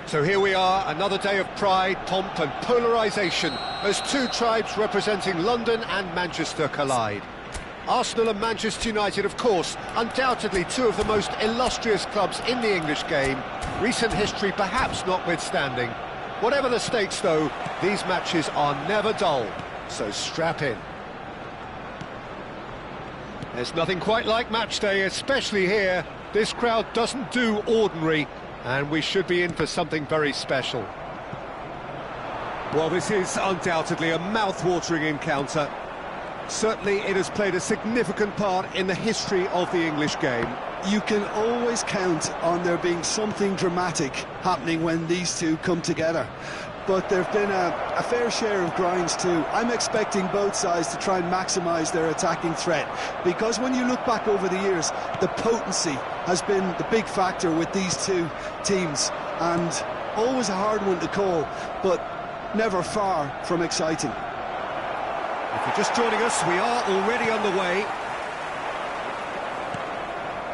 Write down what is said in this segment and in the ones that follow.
So here we are, another day of pride, pomp and polarisation as two tribes representing London and Manchester collide. Arsenal and Manchester United, of course, undoubtedly two of the most illustrious clubs in the English game, recent history perhaps notwithstanding. Whatever the stakes though, these matches are never dull, so strap in. There's nothing quite like match day, especially here. This crowd doesn't do ordinary, and we should be in for something very special. Well, this is undoubtedly a mouth-watering encounter. Certainly it has played a significant part in the history of the English game. You can always count on there being something dramatic happening when these two come together. But there have been a fair share of grinds too. I'm expecting both sides to try and maximise their attacking threat, because when you look back over the years, the potency has been the big factor with these two teams, and always a hard one to call, but never far from exciting. If you're just joining us, we are already underway.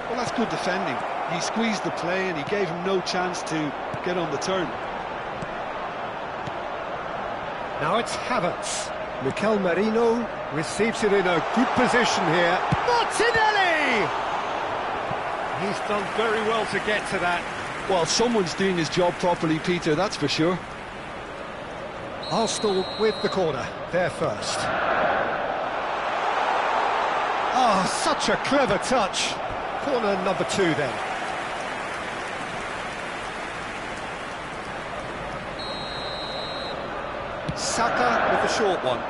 Well, that's good defending. He squeezed the play and he gave him no chance to get on the turn. Now it's Havertz. Mikel Merino receives it in a good position here. Martinelli! He's done very well to get to that. Well, someone's doing his job properly, Peter, that's for sure. Arsenal with the corner, there first. Oh, such a clever touch. Corner number 2 then. Saka with the short one.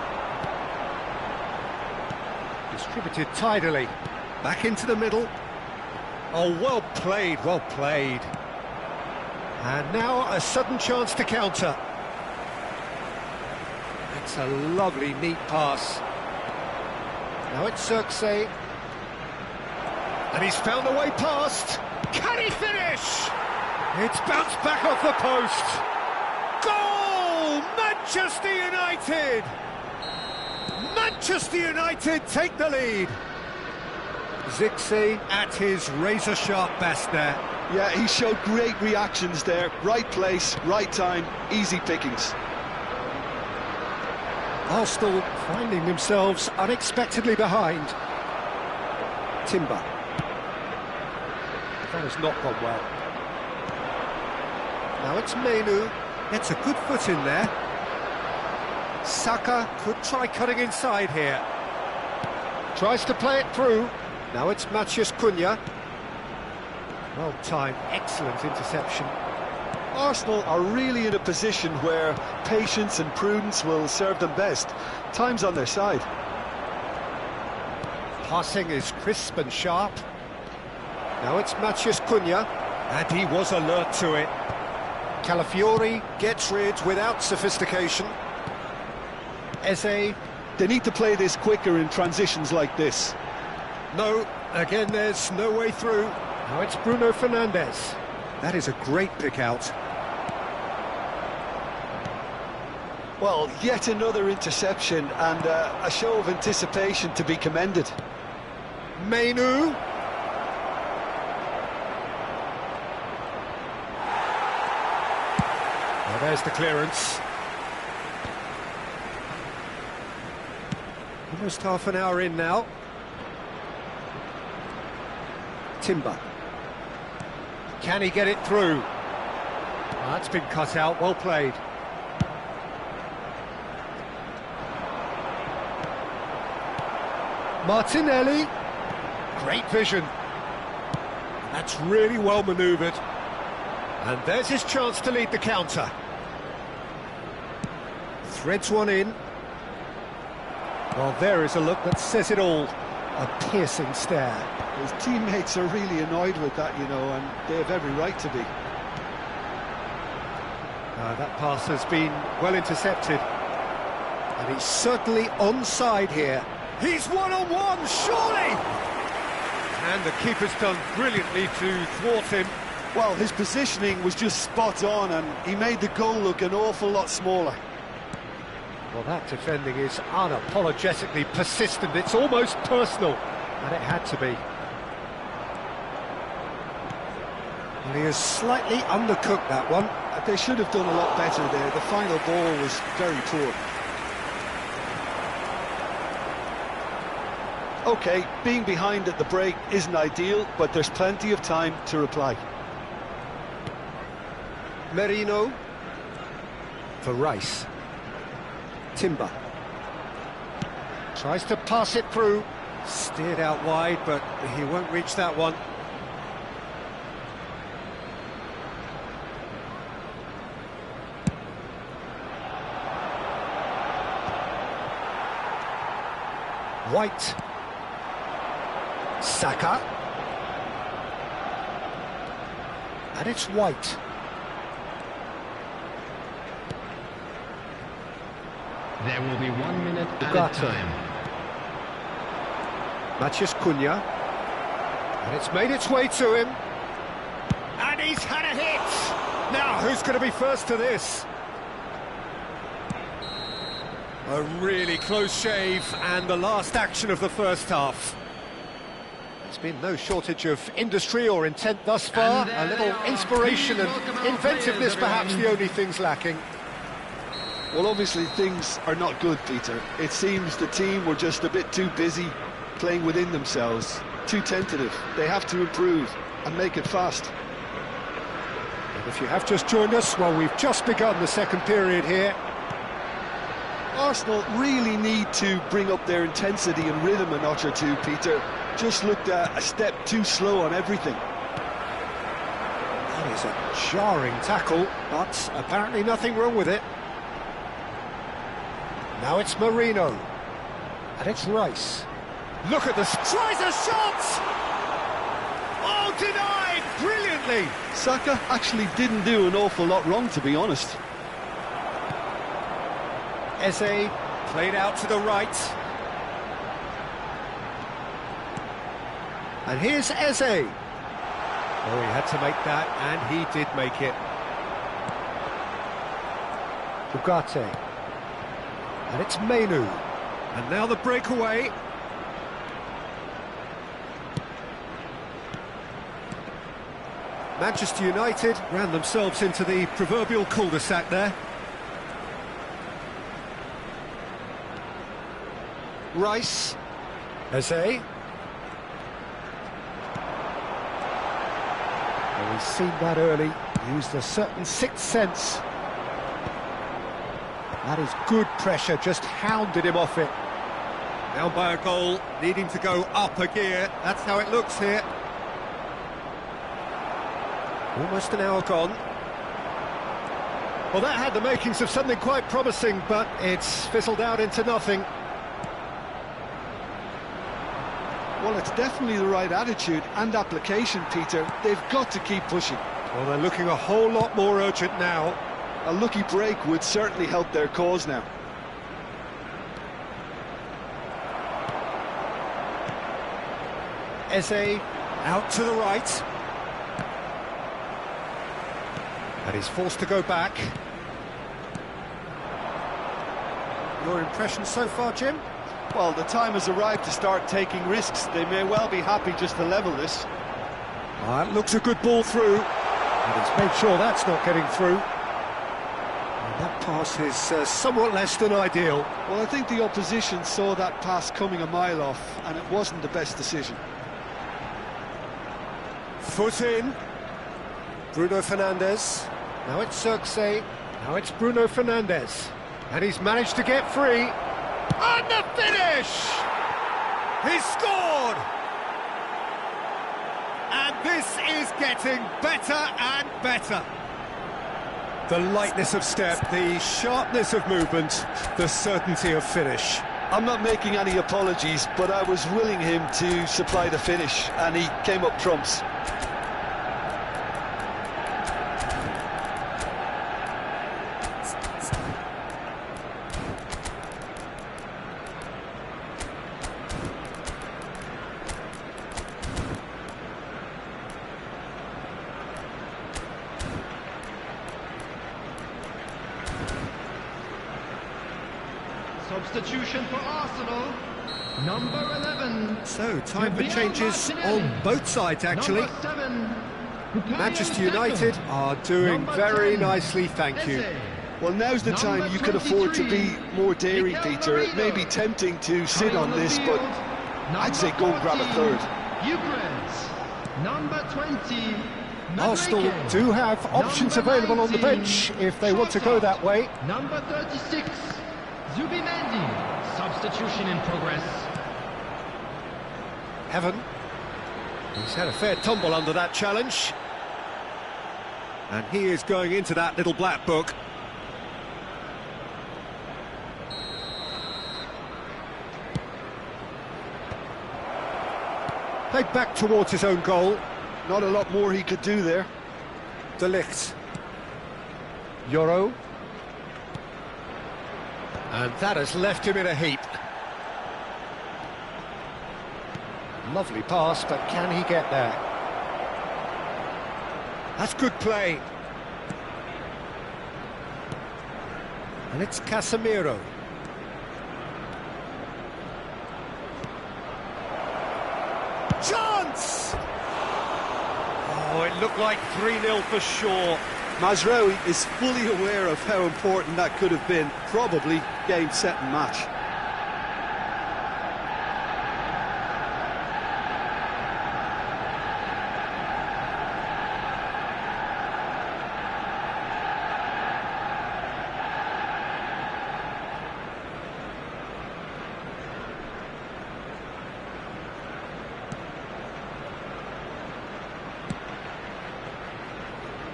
Distributed tidily. Back into the middle. Oh, well played, well played. And now a sudden chance to counter. It's a lovely, neat pass. Now it's Xerxes. And he's found a way past. Can he finish? It's bounced back off the post. Goal! Manchester United! Manchester United take the lead. Xerxes at his razor-sharp best there. Yeah, he showed great reactions there. Right place, right time, easy pickings. Arsenal finding themselves unexpectedly behind. Timber. That has not gone well. Now it's Menu. Gets a good foot in there. Saka could try cutting inside here. Tries to play it through. Now it's Matheus Cunha. Well timed, excellent interception. Arsenal are really in a position where patience and prudence will serve them best. Time's on their side. Passing is crisp and sharp. Now it's Matheus Cunha, and he was alert to it. Calafiori gets rid without sophistication. Eze. They need to play this quicker in transitions like this. No, again there's no way through. Now it's Bruno Fernandes. That is a great pick out. Well, yet another interception and a show of anticipation to be commended. Menu. Well, there's the clearance. Almost half an hour in now. Timber. Can he get it through? Oh, that's been cut out, well played. Martinelli. Great vision. That's really well manoeuvred. And there's his chance to lead the counter. Threads one in. Well, there is a look that says it all. A piercing stare. His teammates are really annoyed with that, you know, and they have every right to be. That pass has been well intercepted. And he's certainly onside here. He's one-on-one, surely! And the keeper's done brilliantly to thwart him. Well, his positioning was just spot on, and he made the goal look an awful lot smaller. Well, that defending is unapologetically persistent. It's almost personal, and it had to be. Well, he has slightly undercooked that one. They should have done a lot better there. The final ball was very poor. OK, being behind at the break isn't ideal, but there's plenty of time to reply. Merino. For Rice. Timber. Tries to pass it through. Steered out wide, but he won't reach that one. White. Saka. And it's White. There will be 1 minute at a time. Matheus Cunha. And it's made its way to him. And he's had a hit! Now, who's going to be first to this? A really close shave, and the last action of the first half. There's been no shortage of industry or intent thus far. A little inspiration and inventiveness, perhaps the only things lacking. Well, obviously things are not good, Peter. It seems the team were just a bit too busy playing within themselves, too tentative. They have to improve and make it fast. And if you have just joined us, well, we've just begun the second period here. Arsenal really need to bring up their intensity and rhythm a notch or two, Peter. Just looked a step too slow on everything. That is a jarring tackle, but apparently nothing wrong with it. Now it's Merino. And it's Rice. Look at this. Tries a shot! Oh, denied! Brilliantly! Saka actually didn't do an awful lot wrong, to be honest. Eze played out to the right. And here's Eze. Oh, he had to make that, and he did make it. Ugarte. And it's Mainu. And now the breakaway. Manchester United ran themselves into the proverbial cul-de-sac there. Rice. Eze. Well, we've seen that early. Used a certain sixth sense. That is good pressure, just hounded him off it. Now by a goal, needing to go up a gear. That's how it looks here. Almost an hour gone. Well, that had the makings of something quite promising, but it's fizzled out into nothing. Well, it's definitely the right attitude and application, Peter. They've got to keep pushing. Well, they're looking a whole lot more urgent now. A lucky break would certainly help their cause now. Eze out to the right. And he's forced to go back. Your impression so far, Jim? Well, the time has arrived to start taking risks. They may well be happy just to level this. That looks a good ball through. And he's made sure that's not getting through. And that pass is somewhat less than ideal. Well, I think the opposition saw that pass coming a mile off, and it wasn't the best decision. Foot in. Bruno Fernandes. Now it's Xerxes. Now it's Bruno Fernandes. And he's managed to get free. And the finish! He's scored! And this is getting better and better. The lightness of step, the sharpness of movement, the certainty of finish. I'm not making any apologies, but I was willing him to supply the finish, and he came up trumps. Substitution for Arsenal, number 11. So, time for changes on both sides, actually. Number 7, Manchester United are doing very nicely, thank you. Well, now's the time you can afford to be more daring, Peter. It may be tempting to sit on this, but I'd say go and grab a third. Number 20. Arsenal do have options available on the bench if they want to go that way. Number 36. Zubimendi. Substitution in progress. Heaven. He's had a fair tumble under that challenge. And he is going into that little black book. Played back towards his own goal. Not a lot more he could do there. De Ligt. Yoro. And that has left him in a heap. Lovely pass, but can he get there? That's good play. And it's Casemiro. Chance! Oh, it looked like 3-0 for sure. Mazraoui is fully aware of how important that could have been. Probably game, set and match.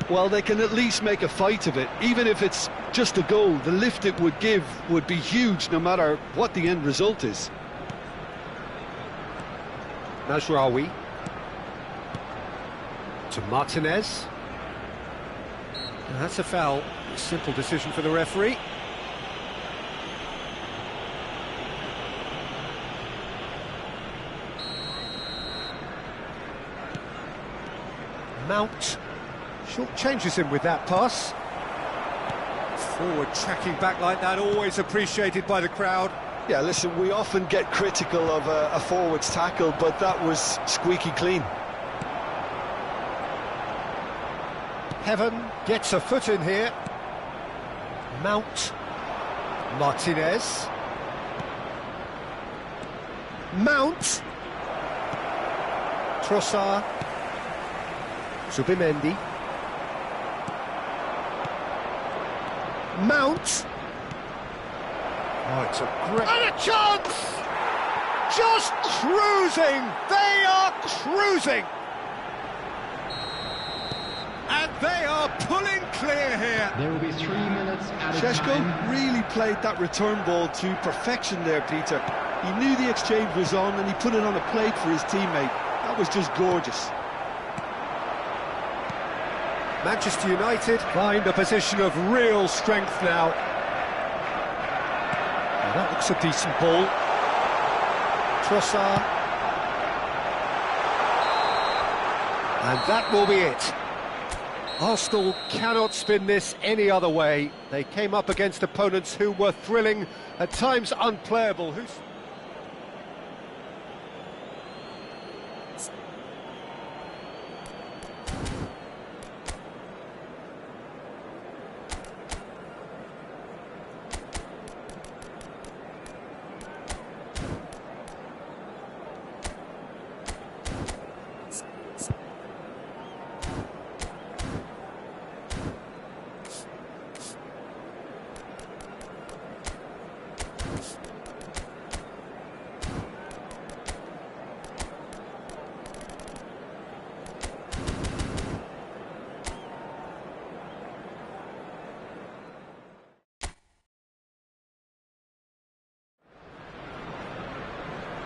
Well, they can at least make a fight of it. Even if it's just a goal, the lift it would give would be huge no matter what the end result is. Mazraoui. To Martinez. And that's a foul. Simple decision for the referee. Mount. Short changes him with that pass. Forward tracking back like that, always appreciated by the crowd. Yeah, listen, we often get critical of a forward's tackle, but that was squeaky clean. Heaven gets a foot in here. Mount. Martinez. Mount. Trossard. Zubimendi. Mount. Oh, it's a great... And a chance! Just cruising! They are cruising! And they are pulling clear here. There will be 3 minutes at a Šeško time. really played that return ball to perfection there, Peter. He knew the exchange was on and he put it on a plate for his teammate. That was just gorgeous. Manchester United find a position of real strength now. And that looks a decent ball. Trossard. And that will be it. Arsenal cannot spin this any other way. They came up against opponents who were thrilling, at times unplayable.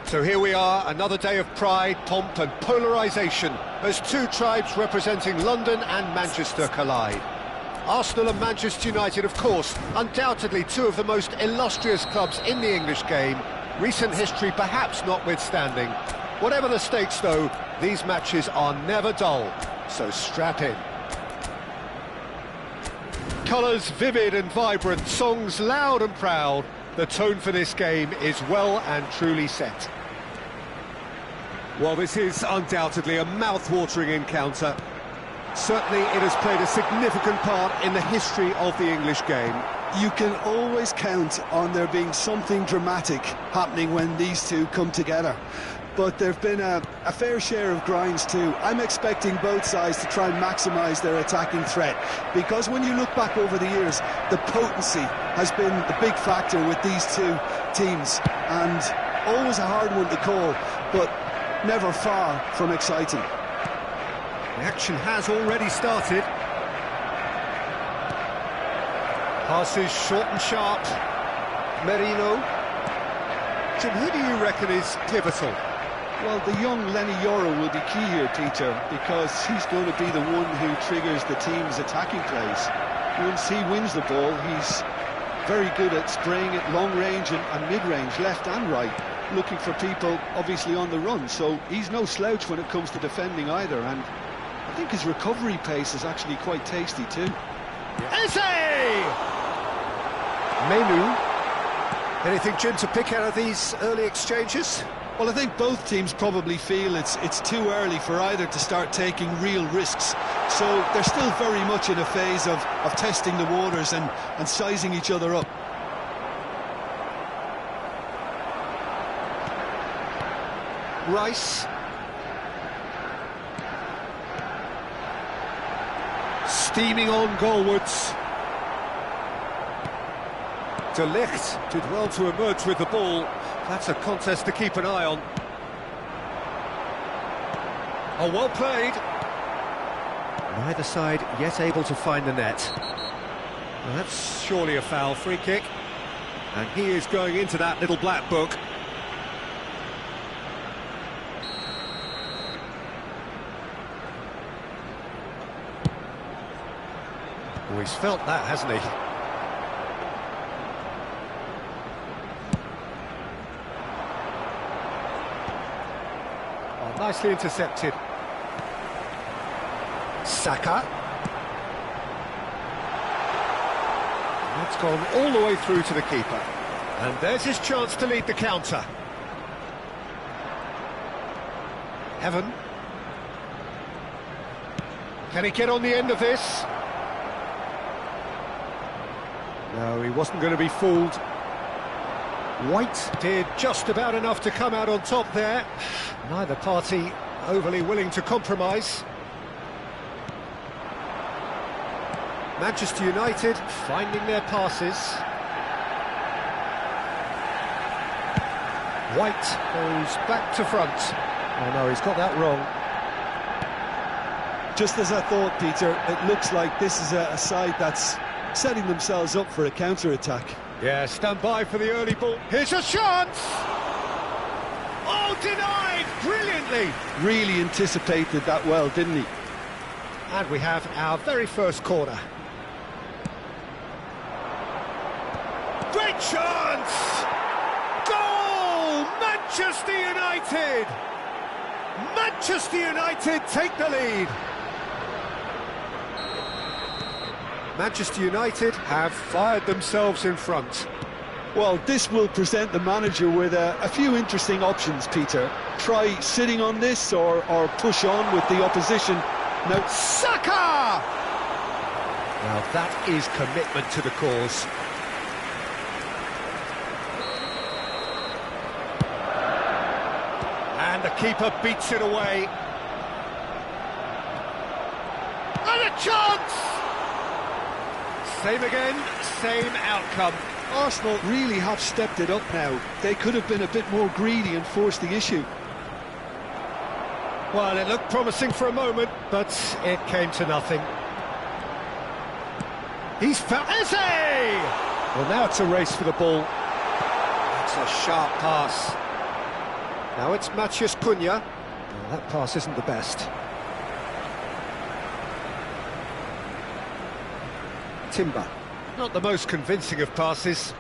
So here we are, another day of pride, pomp and polarisation as two tribes representing London and Manchester collide. Arsenal and Manchester United, of course, undoubtedly two of the most illustrious clubs in the English game, recent history perhaps notwithstanding. Whatever the stakes though, these matches are never dull, so strap in. Colours vivid and vibrant, songs loud and proud, the tone for this game is well and truly set. Well, this is undoubtedly a mouth-watering encounter. Certainly it has played a significant part in the history of the English game. You can always count on there being something dramatic happening when these two come together. But there have been a fair share of grinds too. I'm expecting both sides to try and maximise their attacking threat, because when you look back over the years, the potency has been the big factor with these two teams, and always a hard one to call, but never far from exciting. The action has already started. Passes short and sharp. Merino. Jim, who do you reckon is pivotal? Well, the young Lenny Yoro will be key here, Peter, because he's going to be the one who triggers the team's attacking plays. Once he wins the ball, he's very good at spraying it long range and mid-range, left and right, looking for people obviously on the run. So he's no slouch when it comes to defending either, and I think his recovery pace is actually quite tasty too. Eze! Menu. Anything, Jim, to pick out of these early exchanges? Well, I think both teams probably feel it's too early for either to start taking real risks. So they're still very much in a phase of testing the waters and sizing each other up. Rice. Steaming on goalwards. De Ligt did well to emerge with the ball. That's a contest to keep an eye on. Oh, well played. Neither side yet able to find the net. Well, that's surely a foul. Free kick. And he is going into that little black book. Oh, he's felt that, hasn't he? Oh, nicely intercepted. Saka. That's gone all the way through to the keeper. And there's his chance to lead the counter. Evan. Can he get on the end of this? No, he wasn't going to be fooled. White did just about enough to come out on top there. Neither party overly willing to compromise. Manchester United finding their passes. White goes back to front. Oh no, he's got that wrong. Just as I thought, Peter, it looks like this is a side that's setting themselves up for a counter-attack. Yeah, stand by for the early ball. Here's a chance! Oh, denied! Brilliantly! Really anticipated that well, didn't he? And we have our very first corner. Great chance! Goal! Manchester United! Manchester United take the lead. Manchester United have fired themselves in front. Well, this will present the manager with a few interesting options, Peter. Try sitting on this or push on with the opposition. Now, Saka! Now that is commitment to the cause. And the keeper beats it away. And a chance! Same again, same outcome. Arsenal really have stepped it up now. They could have been a bit more greedy and forced the issue. Well, it looked promising for a moment, but it came to nothing. He's found Eze! Well, now it's a race for the ball. That's a sharp pass. Now it's Matheus Cunha. Well, that pass isn't the best. Timber. Not the most convincing of passes.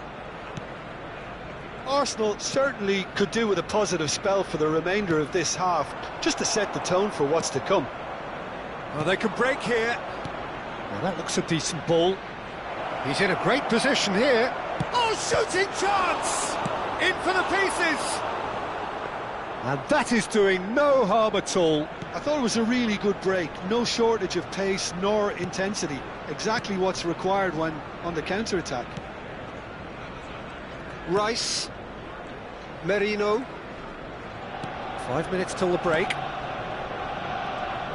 Arsenal certainly could do with a positive spell for the remainder of this half, just to set the tone for what's to come. Well, they can break here. Well, that looks a decent ball. He's in a great position here. Oh, shooting chance! In for the pieces! And that is doing no harm at all. I thought it was a really good break. No shortage of pace nor intensity. Exactly what's required when on the counter-attack. Rice. Merino. 5 minutes till the break.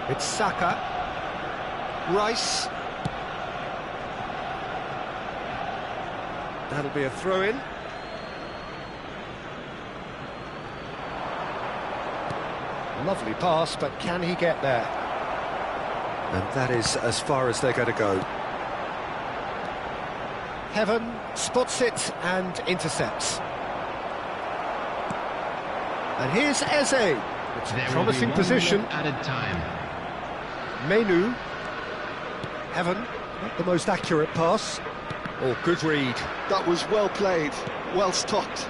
It's Saka. Rice. That'll be a throw-in. Lovely pass, but can he get there? And that is as far as they're going to go. Heaven spots it and intercepts. And here's Eze. It's a promising position. Added time. Menu. Heaven, not the most accurate pass. Oh, good read. That was well played, well stopped.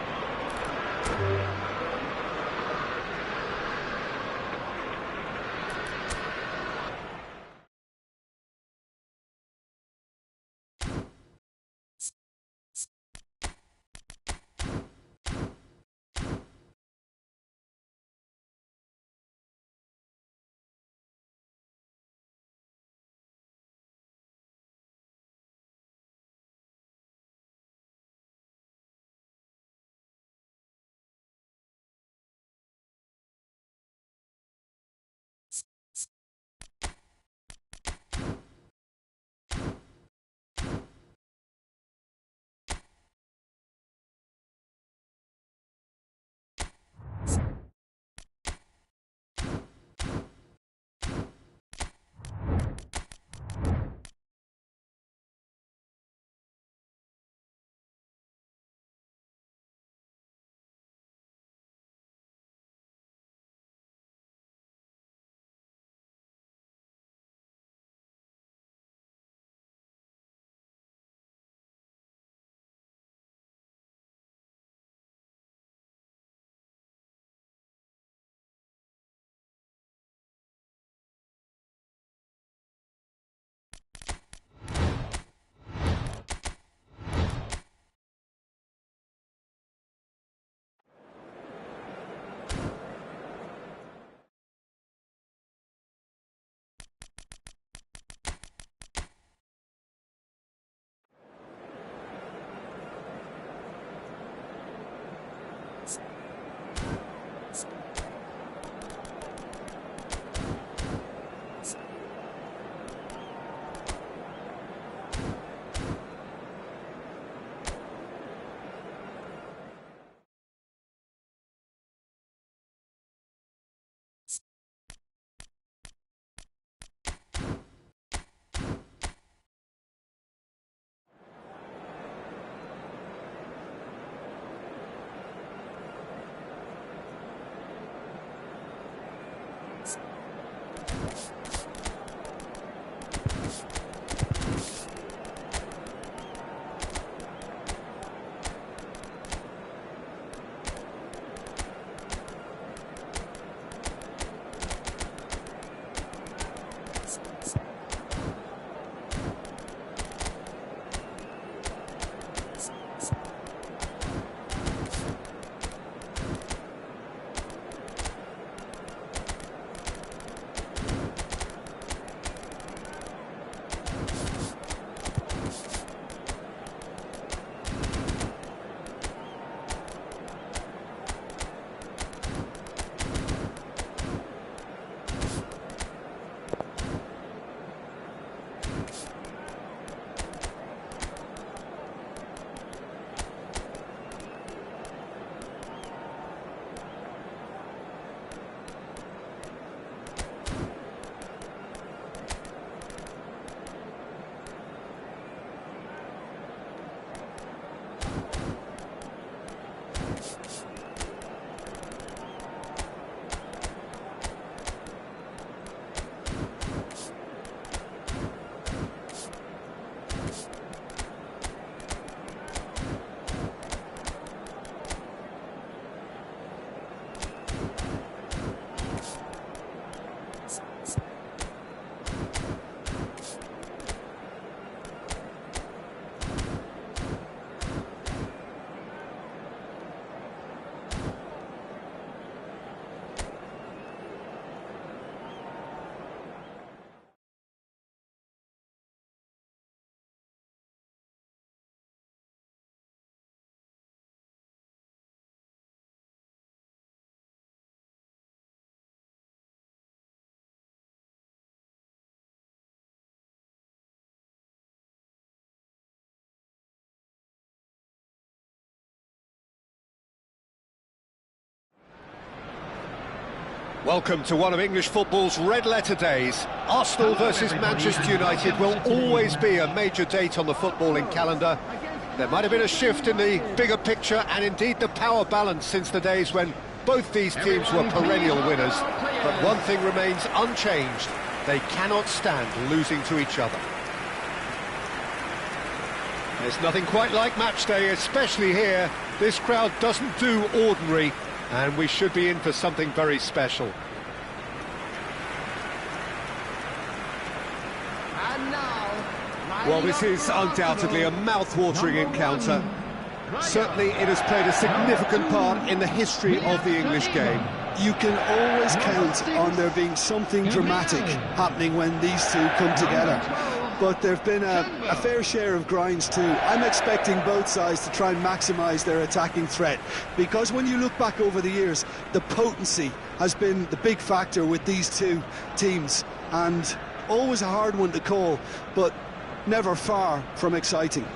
Welcome to one of English football's red-letter days. Arsenal versus Manchester United will always be a major date on the footballing calendar. There might have been a shift in the bigger picture and indeed the power balance since the days when both these teams were perennial winners. But one thing remains unchanged. They cannot stand losing to each other. There's nothing quite like match day, especially here. This crowd doesn't do ordinary, and we should be in for something very special. And now, Well, this is undoubtedly a mouth-watering encounter. Certainly it has played a significant part in the history of the English game. You can always count on there being something dramatic happening when these two come together. But there have been a fair share of grinds too. I'm expecting both sides to try and maximise their attacking threat, because when you look back over the years, the potency has been the big factor with these two teams, and always a hard one to call, but never far from exciting.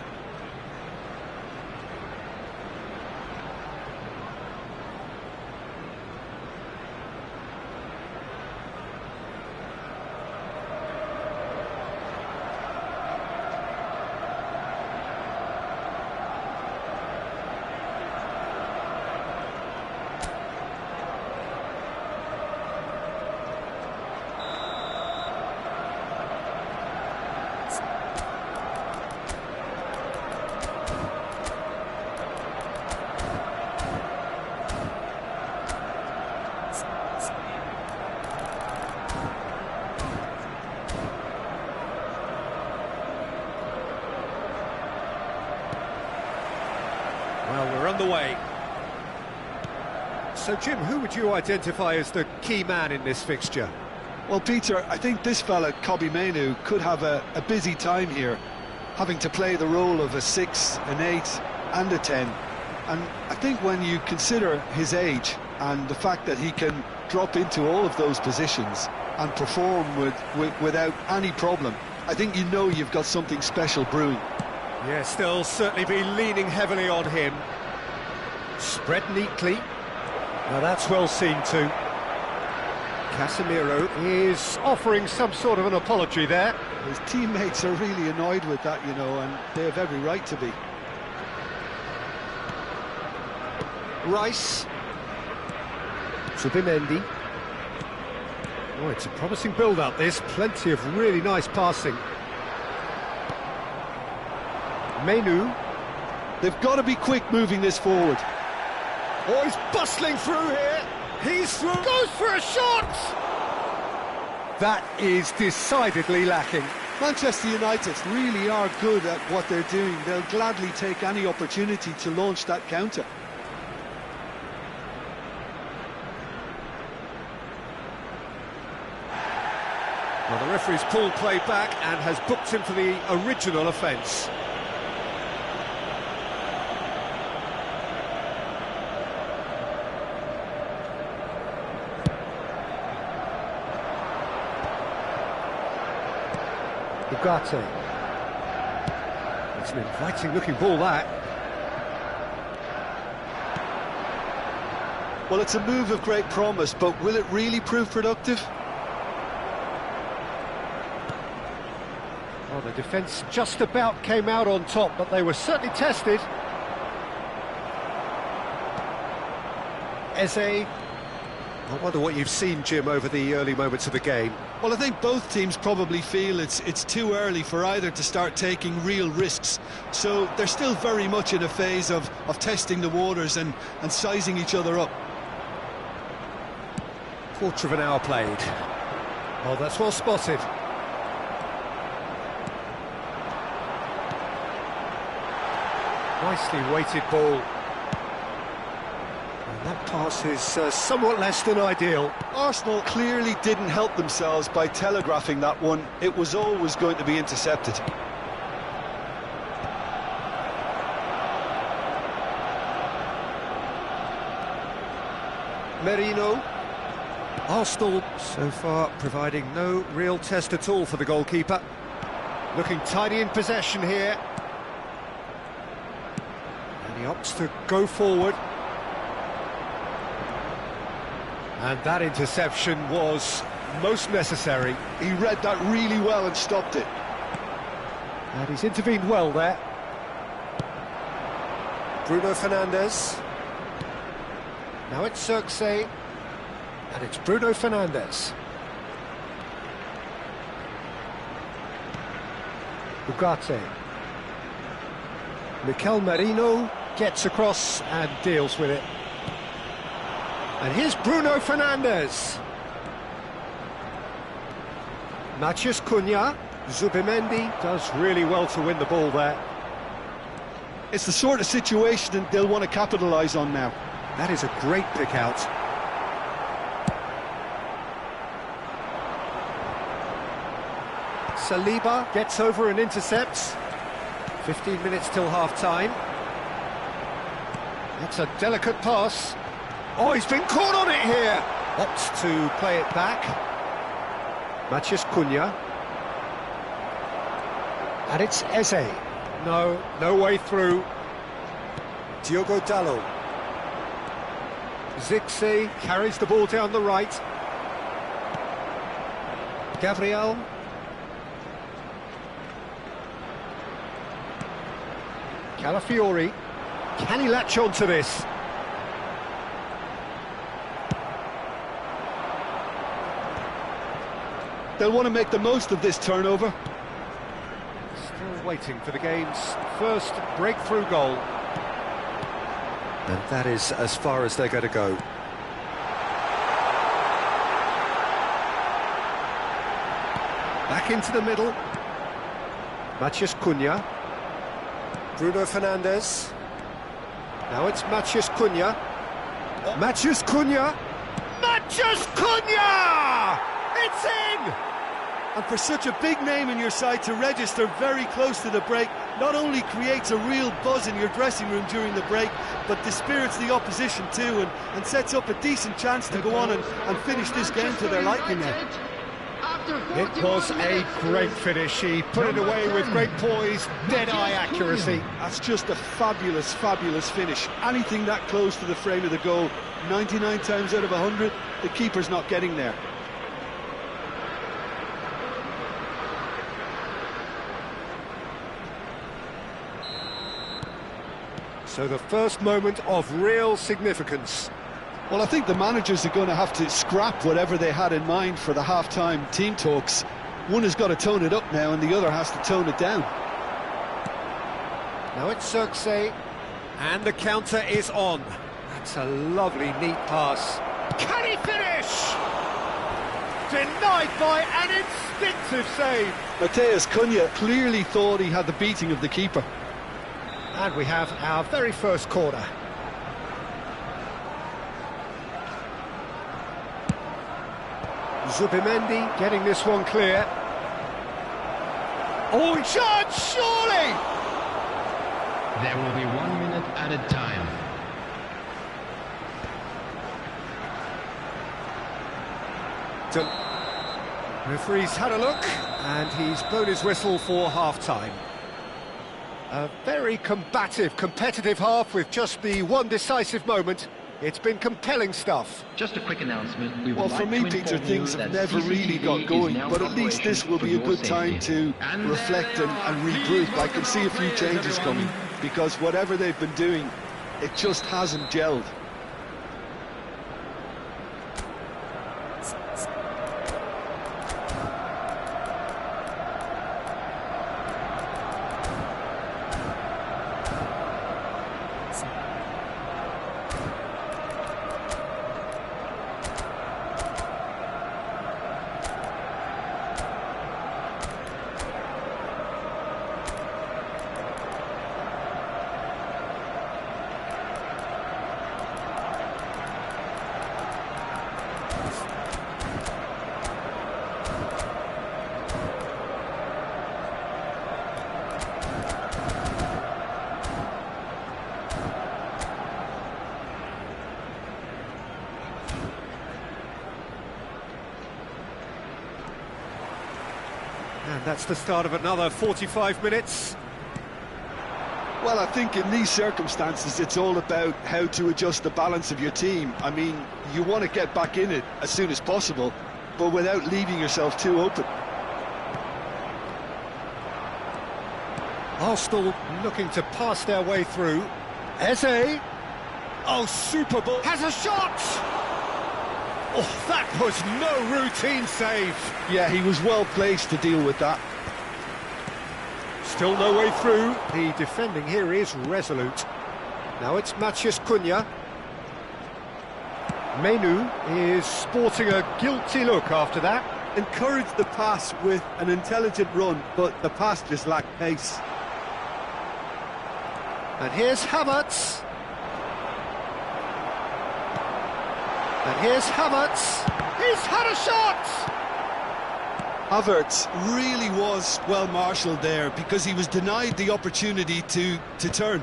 Well, we're underway. So, Jim, who would you identify as the key man in this fixture? Well, Peter, I think this fella, Kobbie Mainoo, could have a busy time here, having to play the role of a 6, an 8 and a 10. And I think when you consider his age and the fact that he can drop into all of those positions and perform without any problem, I think you know you've got something special brewing. Yes, they'll certainly be leaning heavily on him. Spread neatly. Now that's well seen too. Casemiro is offering some sort of an apology there. His teammates are really annoyed with that, you know, and they have every right to be. Rice. Zubimendi. Oh, it's a promising build-up, this. Plenty of really nice passing. Mainoo. They've got to be quick moving this forward. Oh, he's bustling through here. He's through. Goes for a shot! That is decidedly lacking. Manchester United really are good at what they're doing. They'll gladly take any opportunity to launch that counter. Well, the referee's pulled play back and has booked him for the original offence. Ugarte. It's an inviting-looking ball, that. Well, it's a move of great promise, but will it really prove productive? Well, the defence just about came out on top, but they were certainly tested. Eze. I wonder what you've seen, Jim, over the early moments of the game. Well, I think both teams probably feel it's too early for either to start taking real risks. So they're still very much in a phase of testing the waters and sizing each other up. Quarter of an hour played. Oh, that's well spotted. Nicely weighted ball. And that pass is somewhat less than ideal. Arsenal clearly didn't help themselves by telegraphing that one. It was always going to be intercepted. Merino. Arsenal so far providing no real test at all for the goalkeeper. Looking tidy in possession here. And he opts to go forward. And that interception was most necessary. He read that really well and stopped it. And he's intervened well there. Bruno Fernandes. Now it's Xerxes. And it's Bruno Fernandes. Ugarte. Mikel Merino gets across and deals with it. And here's Bruno Fernandes. Matheus Cunha. Zubimendi does really well to win the ball there. It's the sort of situation that they'll want to capitalise on now. That is a great pick out. Saliba gets over and intercepts. 15 minutes till half-time. That's a delicate pass. Oh, he's been caught on it here. Opts to play it back. Matheus Cunha. And it's Eze. No way through. Diogo Dalot. Zirkzee carries the ball down the right. Gabriel. Calafiori. Can he latch on to this? They'll want to make the most of this turnover. Still waiting for the game's first breakthrough goal. And that is as far as they're going to go. Back into the middle. Matheus Cunha. Bruno Fernandes. Now it's Matheus Cunha. Matheus Cunha. Matheus Cunha! It's in! And for such a big name in your side to register very close to the break, not only creates a real buzz in your dressing room during the break, but dispirits the opposition too, and sets up a decent chance to go on and finish this game to their liking now. It was a great finish. He put it away with great poise, dead-eye accuracy. That's just a fabulous, fabulous finish. Anything that close to the frame of the goal, 99 times out of 100, the keeper's not getting there. So the first moment of real significance. Well, I think the managers are going to have to scrap whatever they had in mind for the half-time team talks. One has got to tone it up now and the other has to tone it down. Now it's Xerxes, and the counter is on. That's a lovely, neat pass. Can he finish? Denied by an instinctive save. Matheus Cunha clearly thought he had the beating of the keeper. And we have our very first corner. Zubimendi getting this one clear. Oh, chance, surely! There will be 1 minute added time. Referee's had a look, and he's blown his whistle for half-time. A very combative, competitive half with just the one decisive moment. It's been compelling stuff. Just a quick announcement. We would Well, for like me, to Peter, inform things you have that never really CCTV got is going, now but in at least operation this will for be a your good time safety. to reflect and regroup. I can see a few changes coming, because whatever they've been doing, it just hasn't gelled. And that's the start of another 45 minutes. Well, I think in these circumstances, it's all about how to adjust the balance of your team. I mean, you want to get back in it as soon as possible, but without leaving yourself too open. Arsenal looking to pass their way through. Eze. Oh, super ball. Has a shot! Oh, that was no routine save. Yeah, he was well placed to deal with that. Still no way through. The defending here is resolute. Now it's Matheus Cunha. Menu is sporting a guilty look after that. Encouraged the pass with an intelligent run, but the pass just lacked pace. And here's Havertz. And here's Havertz. He's had a shot! Havertz really was well marshalled there because he was denied the opportunity to turn.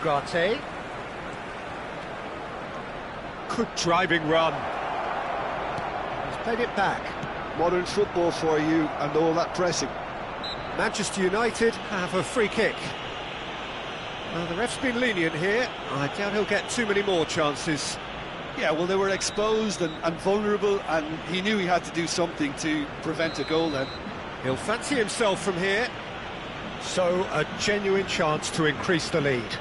Ugarte. Good driving run. He's played it back. Modern football for you and all that pressing. Manchester United have a free kick. Well, the ref's been lenient here. I doubt he'll get too many more chances. Yeah, well, they were exposed and vulnerable, and he knew he had to do something to prevent a goal then. He'll fancy himself from here. So, a genuine chance to increase the lead.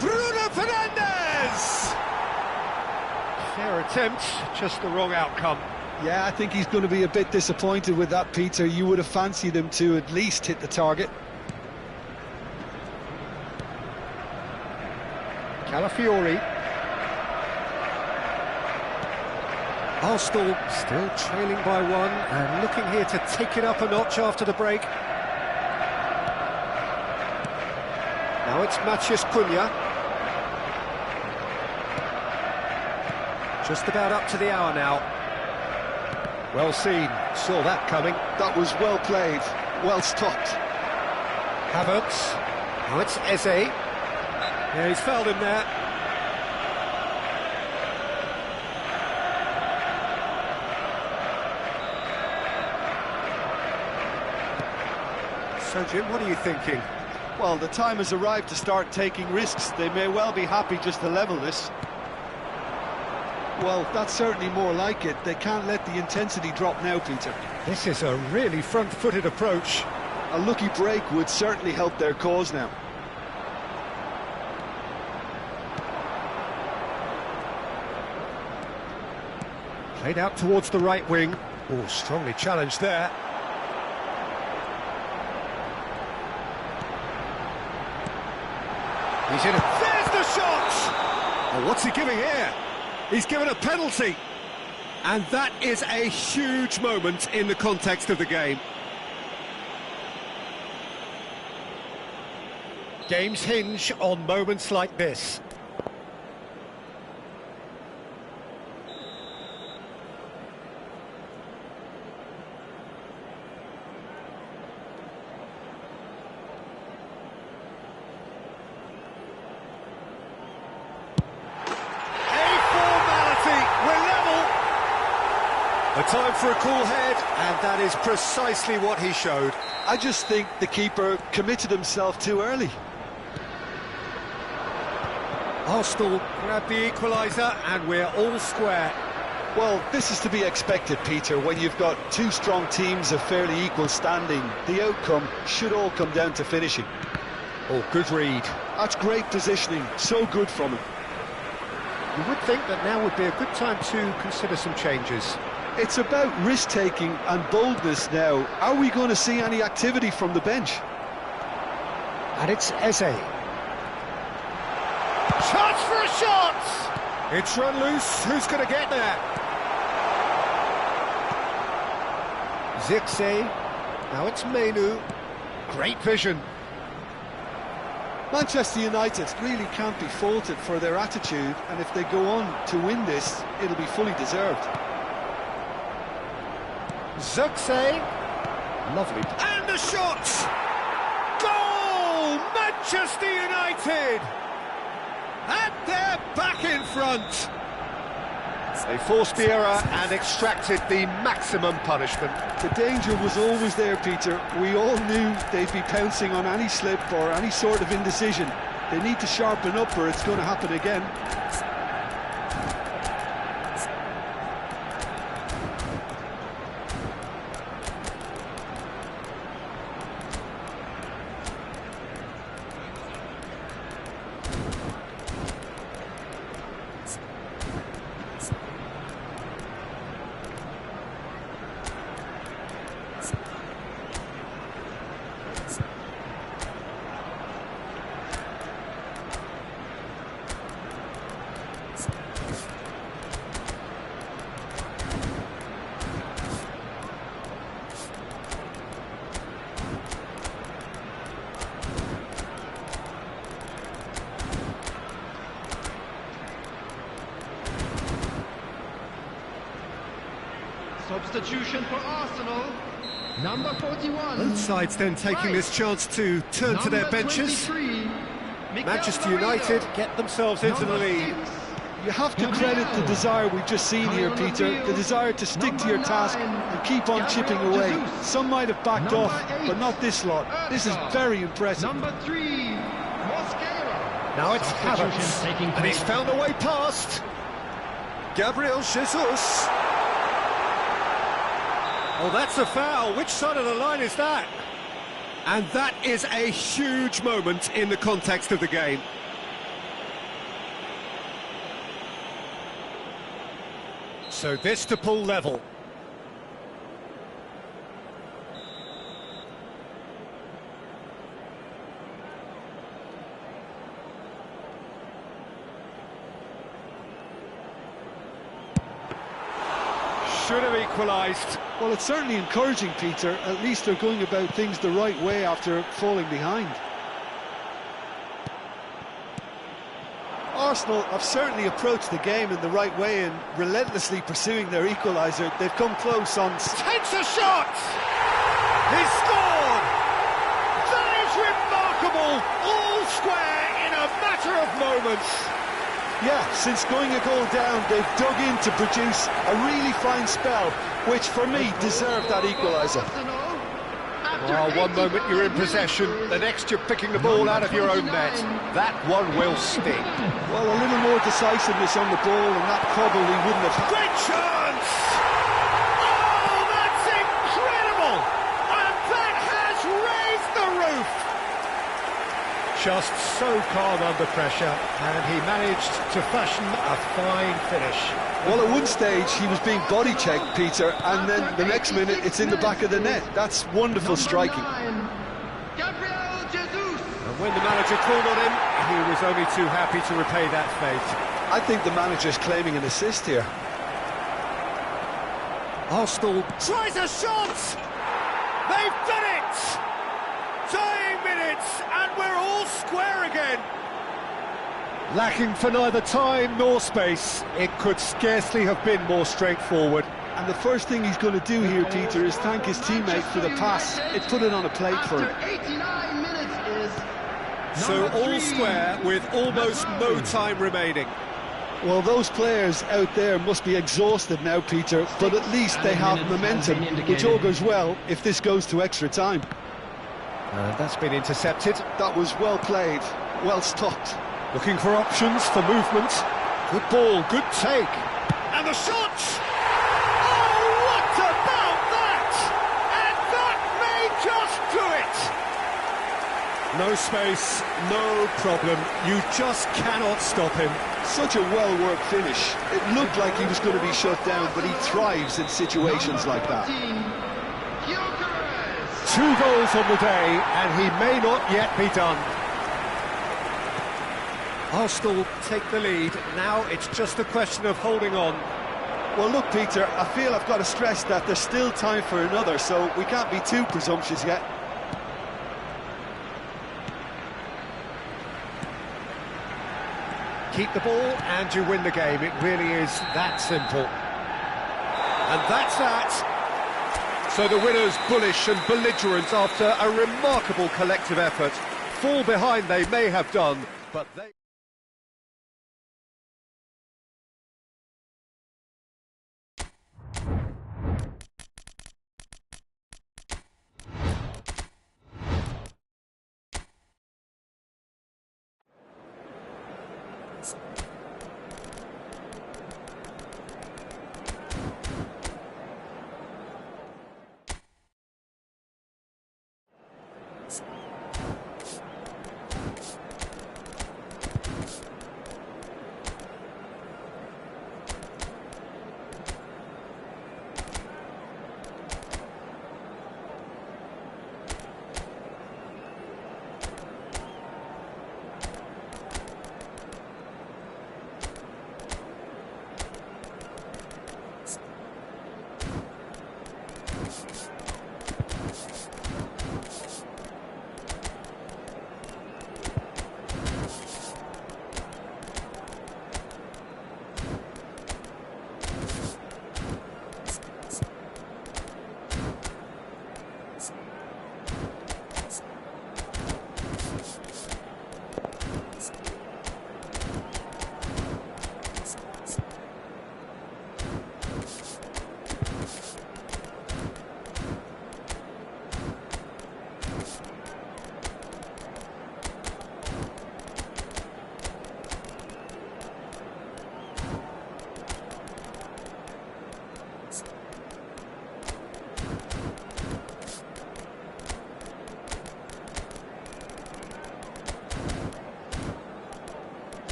Bruno Fernandes! Fair attempt, just the wrong outcome. Yeah, I think he's going to be a bit disappointed with that, Peter. You would have fancied him to at least hit the target. Calafiori. Arsenal still trailing by one and looking here to take it up a notch after the break. Now it's Matheus Cunha. Just about up to the hour now. Well seen, saw that coming. That was well played, well stopped. Havertz. Now it's Eze. Yeah, he's fouled him there. So, Jim, what are you thinking? Well, the time has arrived to start taking risks. They may well be happy just to level this. Well, that's certainly more like it. They can't let the intensity drop now, Peter. This is a really front-footed approach. A lucky break would certainly help their cause now. Played out towards the right wing. Oh, strongly challenged there. He's in it. There's the shot! Oh, what's he giving here? He's given a penalty. And that is a huge moment in the context of the game. Games hinge on moments like this. A time for a cool head, and that is precisely what he showed. I just think the keeper committed himself too early. Arsenal grab the equaliser, and we're all square. Well, this is to be expected, Peter, when you've got two strong teams of fairly equal standing. The outcome should all come down to finishing. Oh, good read. That's great positioning, so good from him. You would think that now would be a good time to consider some changes. It's about risk-taking and boldness now. Are we going to see any activity from the bench? And it's Eze. Chance for a shot! It's run loose. Who's going to get there? Zirkzee. Now it's Menu. Great vision. Manchester United really can't be faulted for their attitude, and if they go on to win this, it'll be fully deserved. Zirkzee. Lovely. And the shot! Goal! Manchester United! And they're back in front. They forced the error and extracted the maximum punishment. The danger was always there, Peter. We all knew they'd be pouncing on any slip or any sort of indecision. They need to sharpen up or it's going to happen again. Substitution for Arsenal. Number 41. Both sides then taking this chance to turn to their benches. Manchester United get themselves into the lead. You have to credit the desire we've just seen here, Peter, the desire to stick to your task and keep on chipping away. Some might have backed off, but not this lot. This is very impressive. Number 3, Mosquera. Now it's Havertz, and he's found a way past. Gabriel Jesus. Oh, that's a foul. Which side of the line is that? And that is a huge moment in the context of the game. So this to pull level. Should have equalised. Well, it's certainly encouraging, Peter. At least they're going about things the right way after falling behind. Arsenal have certainly approached the game in the right way and relentlessly pursuing their equaliser. They've come close on... Takes a shot! He scored! That is remarkable! All square in a matter of moments. Yeah, since going a goal down, they've dug in to produce a really fine spell, which for me deserved that equaliser. Oh, one moment you're in possession, the next you're picking the ball out of your own net. That one will sting. Well, a little more decisiveness on the ball and that probably wouldn't have... Great chance! Oh, that's incredible! And that has raised the roof! Just so calm under pressure, and he managed to fashion a fine finish. Well, at one stage he was being body-checked, Peter, and then the next minute it's in the back of the net. That's wonderful striking. Gabriel Jesus. And when the manager called on him, he was only too happy to repay that fate. I think the manager's claiming an assist here. Arsenal tries a shot! They've done it! Dying minutes, and we're all square again. Lacking for neither time nor space, it could scarcely have been more straightforward. And the first thing he's going to do here, Peter, is thank his teammate for the pass. It put it on a plate for him. After 89 minutes is So number all 3, square with almost no time remaining. Well, those players out there must be exhausted now, Peter, but at least they have momentum, which augurs well if this goes to extra time. That's been intercepted. That was well played, well stopped. Looking for options for movement. Good ball, good take. And the shot! Oh, what about that? And that may just do it! No space, no problem. You just cannot stop him. Such a well-worked finish. It looked like he was going to be shut down, but he thrives in situations like that. 2 goals on the day, and he may not yet be done. Arsenal take the lead. Now it's just a question of holding on. Well, look, Peter, I feel I've got to stress that there's still time for another, so we can't be too presumptuous yet. Keep the ball and you win the game. It really is that simple. And that's that. So the winners bullish and belligerent after a remarkable collective effort. Fall behind they may have done, but they...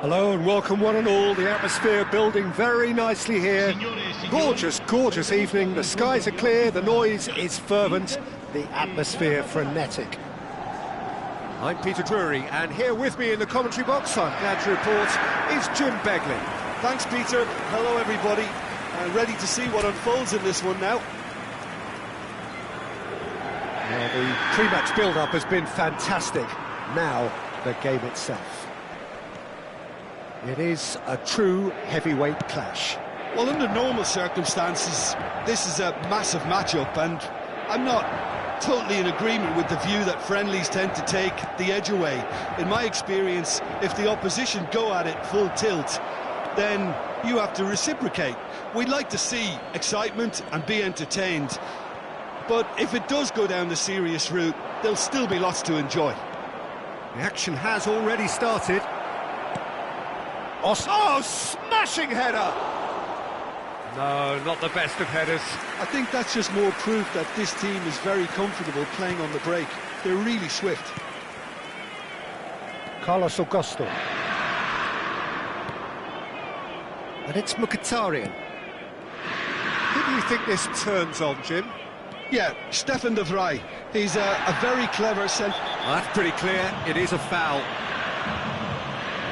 Hello and welcome one and all. The atmosphere building very nicely here. Gorgeous, gorgeous evening. The skies are clear, the noise is fervent, the atmosphere frenetic. I'm Peter Drury, and here with me in the commentary box, I'm glad to report, is Jim Begley. Thanks, Peter. Hello, everybody. Ready to see what unfolds in this one now. Well, the pre-match build-up has been fantastic. Now, the game itself. It is a true heavyweight clash. Well, under normal circumstances, this is a massive matchup, and I'm not totally in agreement with the view that friendlies tend to take the edge away. In my experience, if the opposition go at it full tilt, then you have to reciprocate. We'd like to see excitement and be entertained, but if it does go down the serious route, there'll still be lots to enjoy. The action has already started. Oh, smashing header! No, not the best of headers. I think that's just more proof that this team is very comfortable playing on the break. They're really swift. Carlos Augusto. And it's Mkhitaryan. Who do you think this turns on, Jim? Yeah, Stefan de Vrij. He's a very clever Well, that's pretty clear. It is a foul.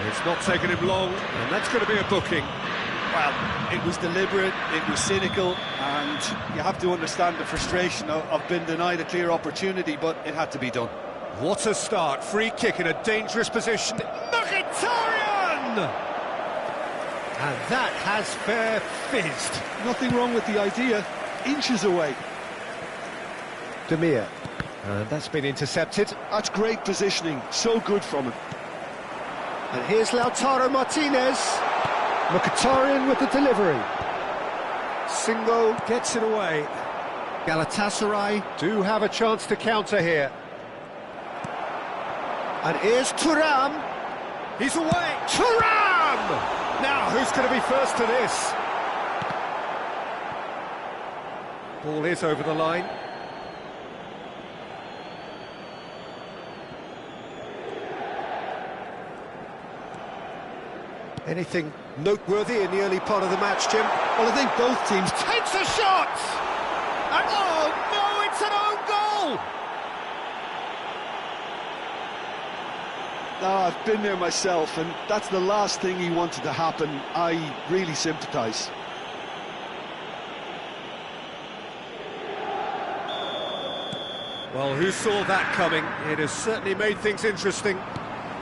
It's not taken him long, and that's going to be a booking. Well, it was deliberate, it was cynical, and you have to understand the frustration of being denied a clear opportunity, but it had to be done. What a start. Free kick in a dangerous position. Mkhitaryan! And that has fair fizzed. Nothing wrong with the idea, inches away. Demir. And that's been intercepted. That's great positioning, so good from him. And here's Lautaro Martinez. Mkhitaryan with the delivery. Singo gets it away. Galatasaray do have a chance to counter here. And here's Thuram. He's away. Thuram! Now, who's going to be first to this? Ball is over the line. Anything noteworthy in the early part of the match, Jim? Well, I think both teams... Takes a shot! And oh no, it's an own goal! No, I've been there myself, and that's the last thing he wanted to happen. I really sympathise. Well, who saw that coming? It has certainly made things interesting.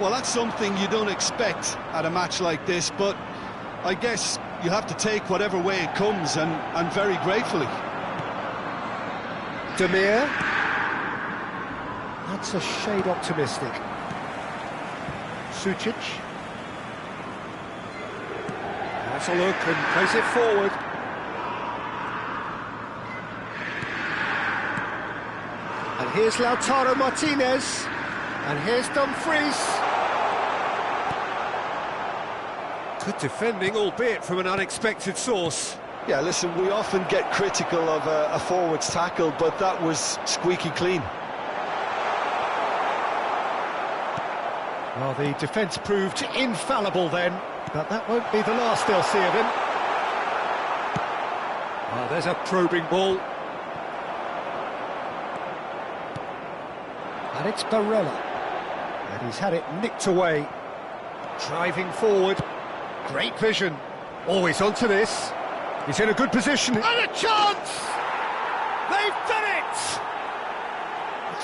Well, that's something you don't expect at a match like this, but I guess you have to take whatever way it comes, and very gratefully. Demir. That's a shade optimistic. Sucic. That's a look and plays it forward. And here's Lautaro Martinez. And here's Dumfries. Good defending, albeit from an unexpected source. Yeah, listen, we often get critical of a forward's tackle, but that was squeaky clean. Well, the defence proved infallible then, but that won't be the last they'll see of him. Well, there's a probing ball. And it's Barella. And he's had it nicked away. Driving forward. Great vision. Always onto this. He's in a good position. And a chance! They've done it!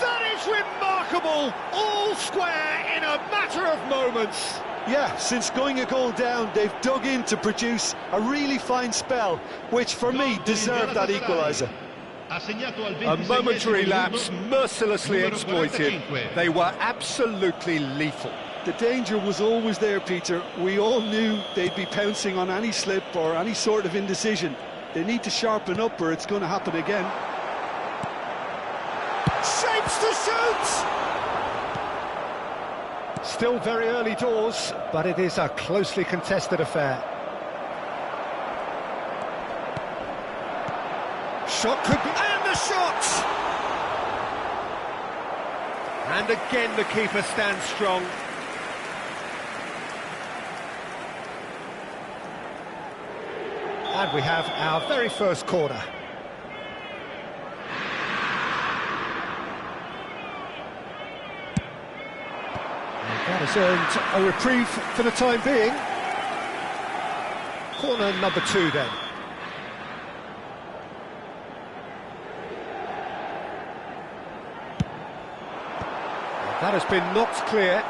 That is remarkable! All square in a matter of moments. Yeah, since going a goal down, they've dug in to produce a really fine spell, which for me deserved that equaliser. A momentary lapse, mercilessly exploited. They were absolutely lethal. The danger was always there, Peter. We all knew they'd be pouncing on any slip or any sort of indecision. They need to sharpen up or it's going to happen again. Shapes to shoot! Still very early doors, but it is a closely contested affair. Shot could be... And the shot! And again the keeper stands strong. And we have our very first corner. And that has earned a reprieve for the time being. Corner number 2 then. That has been knocked clear.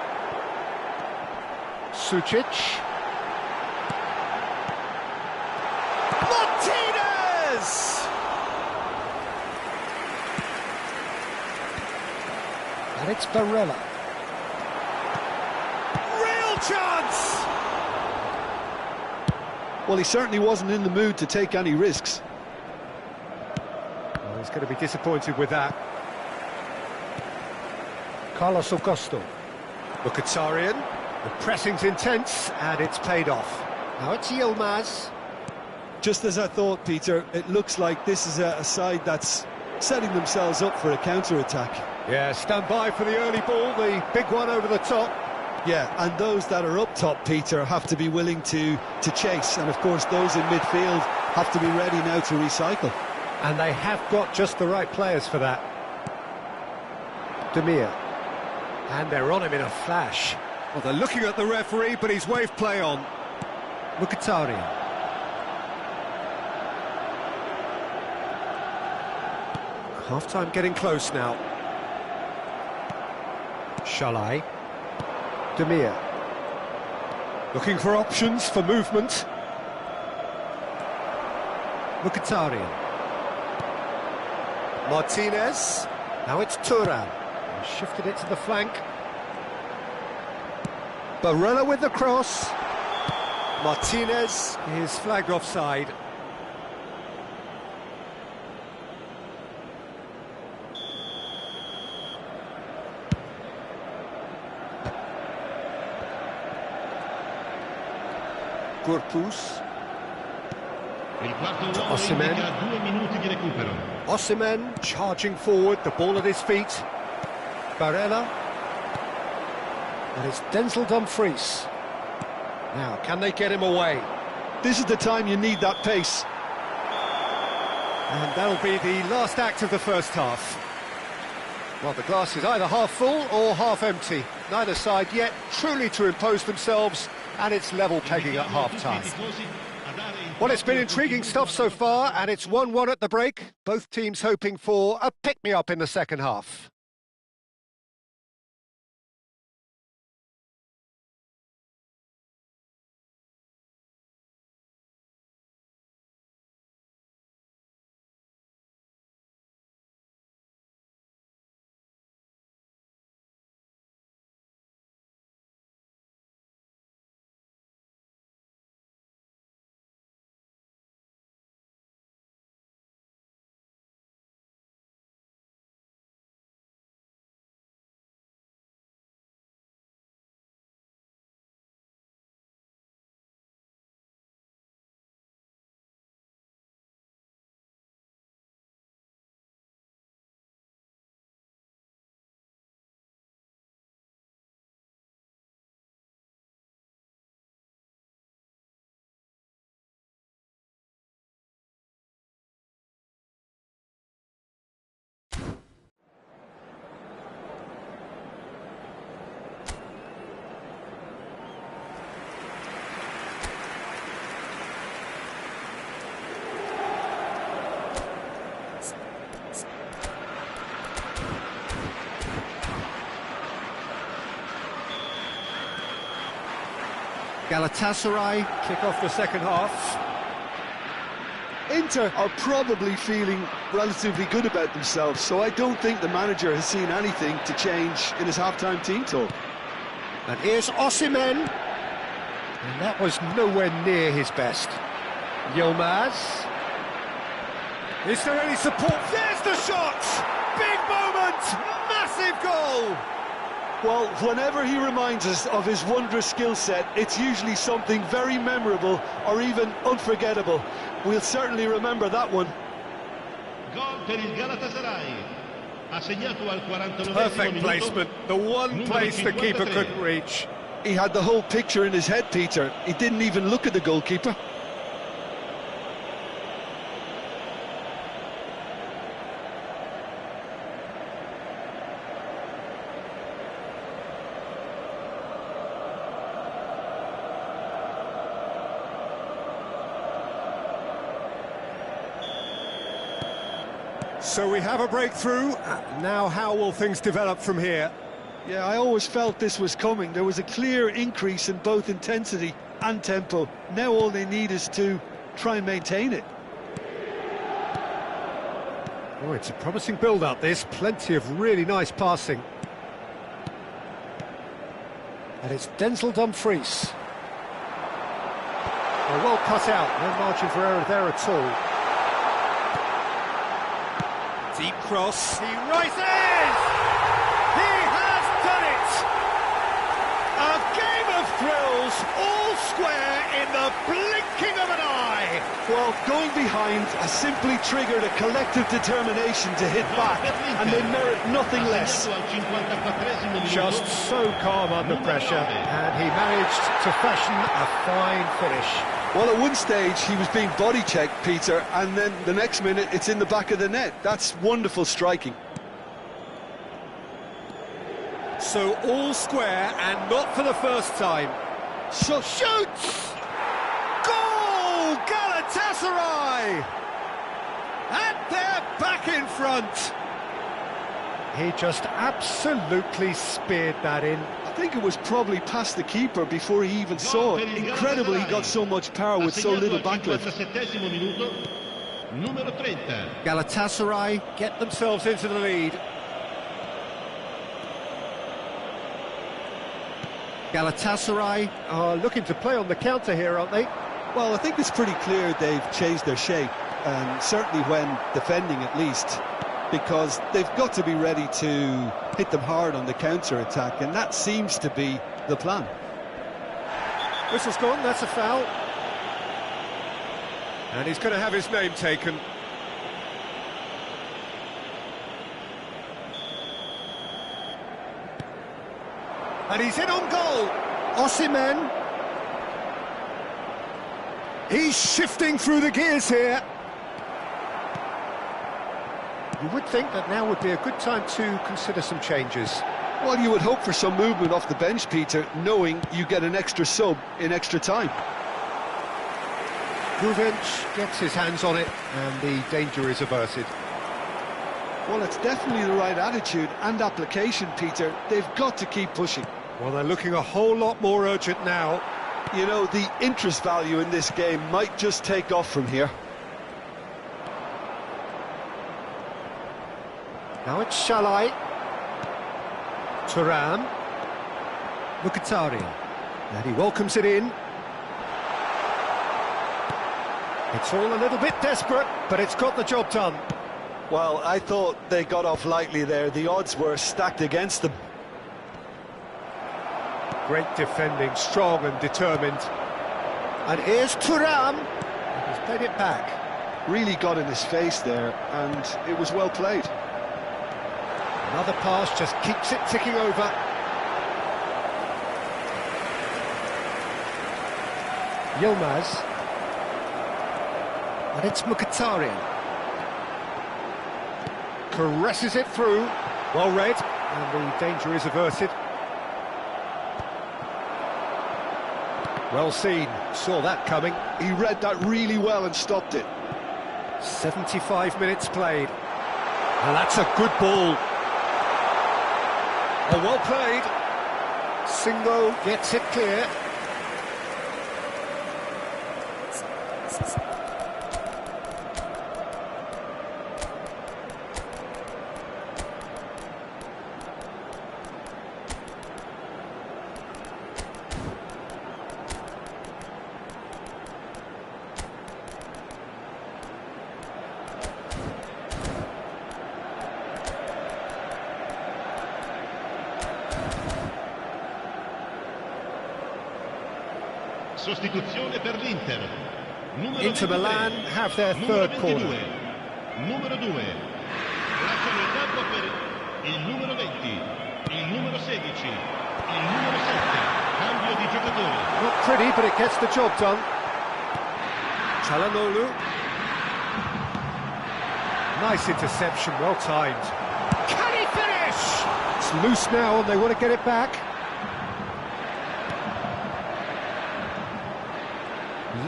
Sucic. Martinez! And it's Barella. Real chance! Well, he certainly wasn't in the mood to take any risks. Well, he's going to be disappointed with that. Carlos Augusto. Mkhitaryan. The pressing's intense, and it's paid off. Now it's Yilmaz. Just as I thought, Peter, it looks like this is a side that's setting themselves up for a counter-attack. Yeah, stand by for the early ball, the big one over the top. Yeah, and those that are up top, Peter, have to be willing to chase. And, of course, those in midfield have to be ready now to recycle. And they have got just the right players for that. Demir. And they're on him in a flash. Well, they're looking at the referee, but he's waved play on. Mkhitaryan. Half-time getting close now. Shalai. Demir. Looking for options for movement. Mkhitaryan. Martinez. Now it's Thuram. He shifted it to the flank. Barella with the cross. Martinez is flagged offside. Corpus. Osimhen. 2 minuti di recupero. Osimhen charging forward, the ball at his feet. Barella. And it's Denzel Dumfries. Now, can they get him away? This is the time you need that pace. And that'll be the last act of the first half. Well, the glass is either half full or half empty. Neither side yet truly to impose themselves, and it's level pegging at half-time. Well, it's been intriguing stuff so far, and it's 1-1 at the break. Both teams hoping for a pick-me-up in the second half. Galatasaray kick off the second half. Inter are probably feeling relatively good about themselves, so I don't think the manager has seen anything to change in his half-time team talk. And here's Osimhen. And that was nowhere near his best. Yilmaz. Is there any support? There's the shot! Big moment! Massive goal! Well, whenever he reminds us of his wondrous skill set, it's usually something very memorable or even unforgettable. We'll certainly remember that one. Gol per il Galatasaray. Ha segnato al 49esimo Perfect minuto. placement, the one place the keeper 53. couldn't reach. He had the whole picture in his head, Peter. He didn't even look at the goalkeeper. So we have a breakthrough. Now how will things develop from here? Yeah, I always felt this was coming. There was a clear increase in both intensity and tempo. Now all they need is to try and maintain it. Oh, it's a promising build-up, this. Plenty of really nice passing. And it's Denzel Dumfries. Oh, well cut out. No margin for error there at all. Deep cross. He rises! He has done it! A game of thrills, all square in the blinking of an eye! Well, going behind has simply triggered a collective determination to hit back, and they merit nothing less. Just so calm under pressure, and he managed to fashion a fine finish. Well, at one stage he was being body checked, Peter, and then the next minute it's in the back of the net. That's wonderful striking. So all square, and not for the first time. So shoots! Goal! Galatasaray! And they're back in front. He just absolutely speared that in. I think it was probably past the keeper before he even saw it. Incredible he got so much power with so little backlift. Galatasaray get themselves into the lead. Galatasaray are looking to play on the counter here, aren't they? Well, I think it's pretty clear they've changed their shape, and certainly when defending at least, because they've got to be ready to hit them hard on the counter-attack, and that seems to be the plan. Whistle's gone, that's a foul. And he's going to have his name taken. And he's in on goal. Osimhen. He's shifting through the gears here. You would think that now would be a good time to consider some changes. Well, you would hope for some movement off the bench, Peter, knowing you get an extra sub in extra time. Guvench gets his hands on it, and the danger is averted. Well, it's definitely the right attitude and application, Peter. They've got to keep pushing. Well, they're looking a whole lot more urgent now. You know, the interest value in this game might just take off from here. Now it's Shalai. Thuram. Mkhitaryan. And he welcomes it in. It's all a little bit desperate, but it's got the job done. Well, I thought they got off lightly there. The odds were stacked against them. Great defending, strong and determined. And here's Thuram. He's played it back. Really got in his face there, and it was well played. Another pass just keeps it ticking over. Yilmaz. And it's Mkhitaryan. Caresses it through. Well read, and the danger is averted. Well seen, saw that coming. He read that really well and stopped it. 75 minutes played. And that's a good ball. Oh, well played. Singo gets it clear. Sostituzione per l'Inter. Inter Milan have their third corner. Numero 2. Lasciano il campo per il numero 20, il numero 16, il numero 7. Cambio di giocatore. Not pretty, but it gets the job done. Çalhanoğlu. Nice interception, well timed. Can he finish? It's loose now and they want to get it back.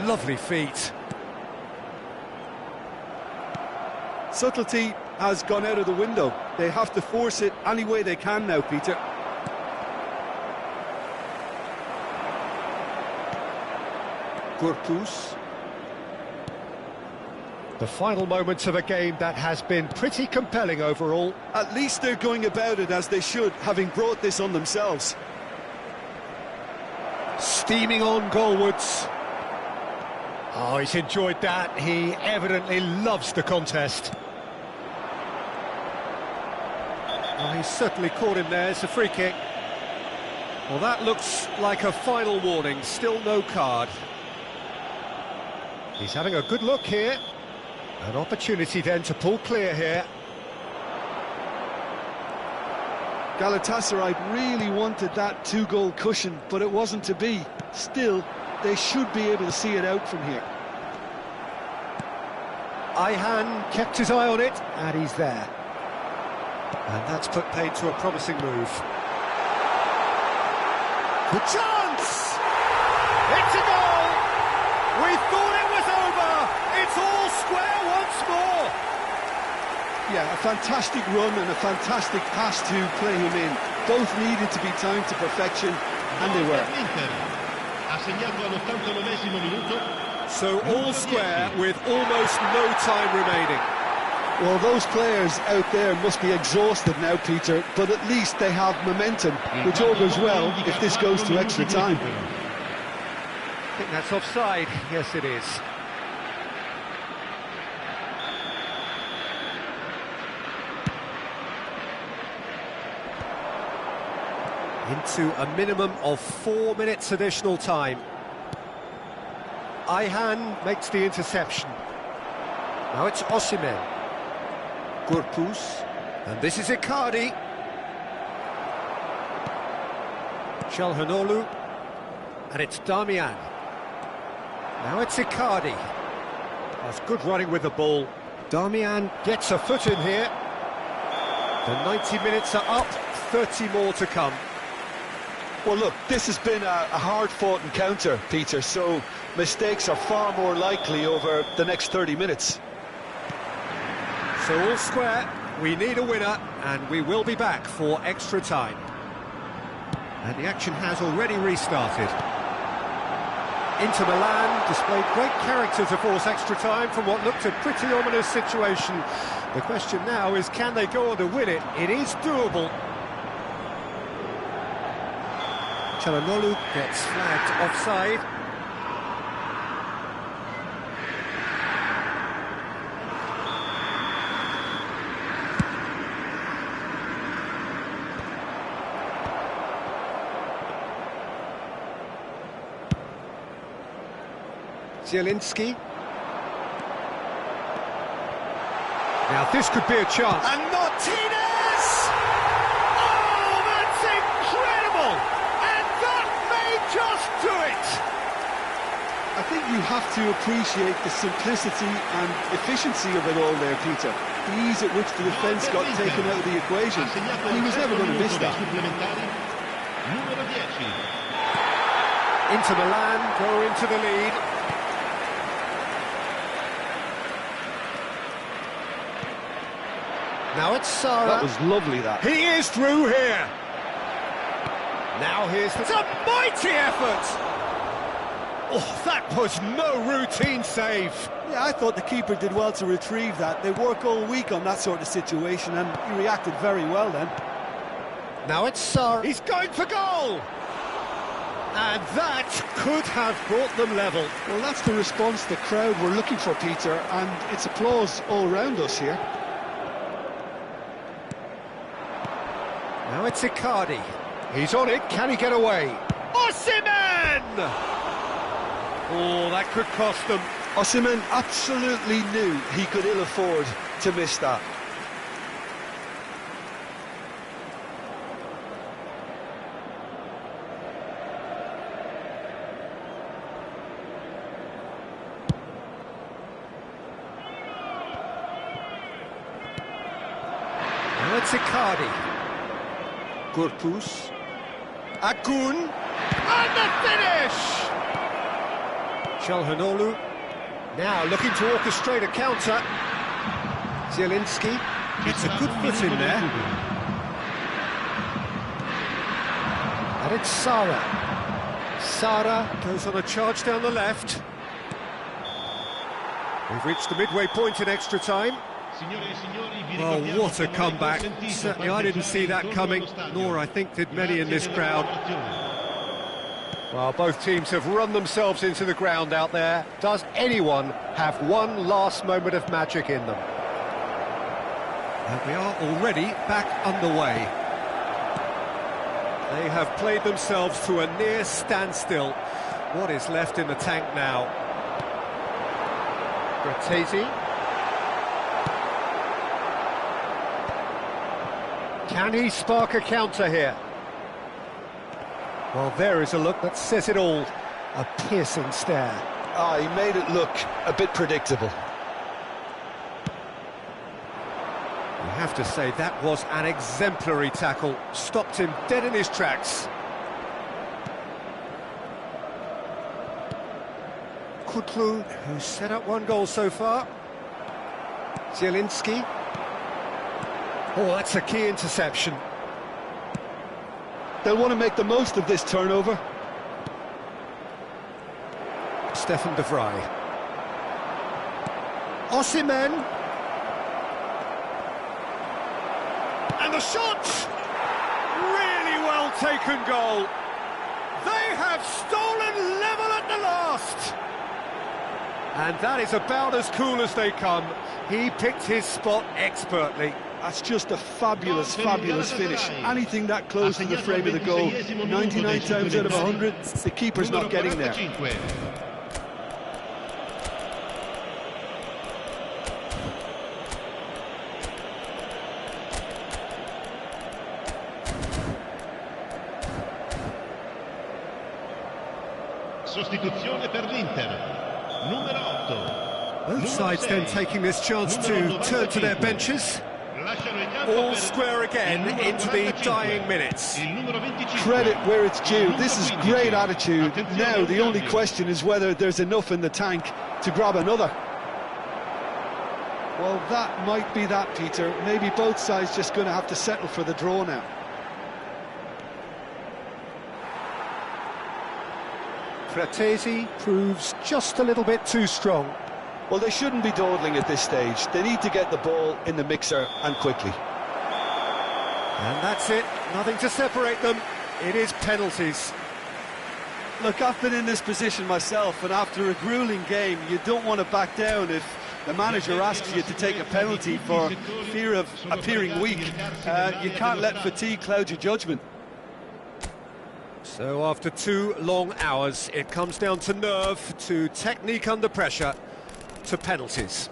Lovely feet. Subtlety has gone out of the window. They have to force it any way they can now, Peter. Gurpus. The final moments of a game that has been pretty compelling overall. At least they're going about it as they should, having brought this on themselves. Steaming on goalwards. Oh, he's enjoyed that. He evidently loves the contest. Oh, he's certainly caught him there. It's a free kick. Well, that looks like a final warning. Still no card. He's having a good look here. An opportunity then to pull clear here. Galatasaray really wanted that two-goal cushion, but it wasn't to be. Still, they should be able to see it out from here. Ihan kept his eye on it, and he's there. And that's put paid to a promising move. The chance! It's a goal! We thought it was over! It's all square once more! Yeah, a fantastic run and a fantastic pass to play him in. Both needed to be timed to perfection, and they were. Ha segnato all'89esimo minuto. So all square with almost no time remaining. Well, those players out there must be exhausted now, Peter, but at least they have momentum, which augurs well if this goes to extra time. I think that's offside. Yes, it is. Into a minimum of 4 minutes additional time. Ihan makes the interception. Now it's Osimhen. Gurpus. And this is Icardi. Çalhanoğlu. And it's Damian. Now it's Icardi. That's good running with the ball. Damian gets a foot in here. The 90 minutes are up, 30 more to come. Well, look, this has been a hard-fought encounter, Peter, so mistakes are far more likely over the next 30 minutes. So all square, we need a winner, and we will be back for extra time. And the action has already restarted. Inter Milan displayed great character to force extra time from what looked a pretty ominous situation. The question now is, can they go on to win it? It is doable. Çalhanoğlu gets flagged offside. Zielinski. Now this could be a chance. And Martinez! Oh, that's incredible! And that may just do it! I think you have to appreciate the simplicity and efficiency of it all there, Peter. The ease at which the defence got taken out of the equation. He was never going to miss that. Inter Milan go into the lead. Now it's Sara. That was lovely, that. He is through here. Now here's it's a mighty effort. Oh, that was no routine save. Yeah, I thought the keeper did well to retrieve that. They work all week on that sort of situation, and he reacted very well then. Now it's Sara. He's going for goal. And that could have brought them level. Well, that's the response the crowd were looking for, Peter, and it's applause all round us here. Now it's Icardi. He's on it. Can he get away? Osimhen! Oh, that could cost them. Osimhen absolutely knew he could ill afford to miss that. Now it's Icardi. Gurpus. Agun. And the finish! Çalhanoğlu. Now looking to orchestrate a counter. Zielinski. It's a good foot in there. And it's Sara. Sara goes on a charge down the left. We've reached the midway point in extra time. Oh, what a comeback. Certainly I didn't see that coming, nor I think did many in this crowd. Well, both teams have run themselves into the ground out there. Does anyone have one last moment of magic in them? And we are already back underway. They have played themselves to a near standstill. What is left in the tank now? Grattesi. Can he spark a counter here? Well, there is a look that says it all. A piercing stare. Oh, he made it look a bit predictable. You have to say that was an exemplary tackle. Stopped him dead in his tracks. Kutlu, who's set up one goal so far. Zielinski. Oh, that's a key interception. They'll want to make the most of this turnover. Stefan de Vrij. Osimhen. And the shot! Really well taken goal. They have stolen level at the last. And that is about as cool as they come. He picked his spot expertly. That's just a fabulous, fabulous finish. Anything that close to the frame of the goal, 99 times out of 100, the keeper's not getting there. Sostituzione per l'Inter. Numero 8. Both sides then taking this chance to turn to their benches. All square again into the dying minutes. Credit where it's due. This is great attitude. Now the only question is whether there's enough in the tank to grab another. Well, that might be that, Peter. Maybe both sides just going to have to settle for the draw now. Fratesi proves just a little bit too strong. Well, they shouldn't be dawdling at this stage. They need to get the ball in the mixer, and quickly. And that's it. Nothing to separate them. It is penalties. Look, I've been in this position myself, and after a grueling game, you don't want to back down if the manager asks you to take a penalty for fear of appearing weak. You can't let fatigue cloud your judgment. So after 2 long hours, it comes down to nerve, to technique under pressure, to penalties.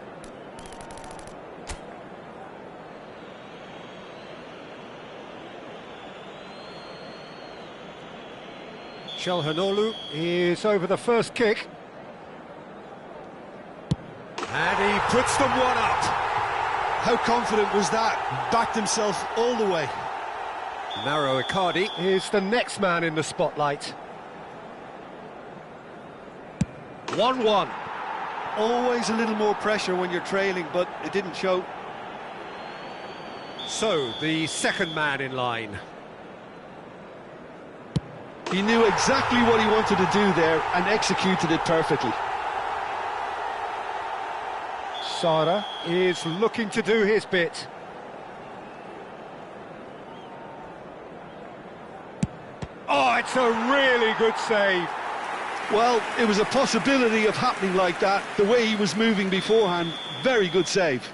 Çalhanoğlu is over the first kick. And he puts them one up. How confident was that? Backed himself all the way. Mauro Icardi is the next man in the spotlight. 1-1. Always a little more pressure when you're trailing, but it didn't show. So, the second man in line. He knew exactly what he wanted to do there and executed it perfectly. Sara is looking to do his bit. Oh, it's a really good save. Well, it was a possibility of happening like that, the way he was moving beforehand. Very good save.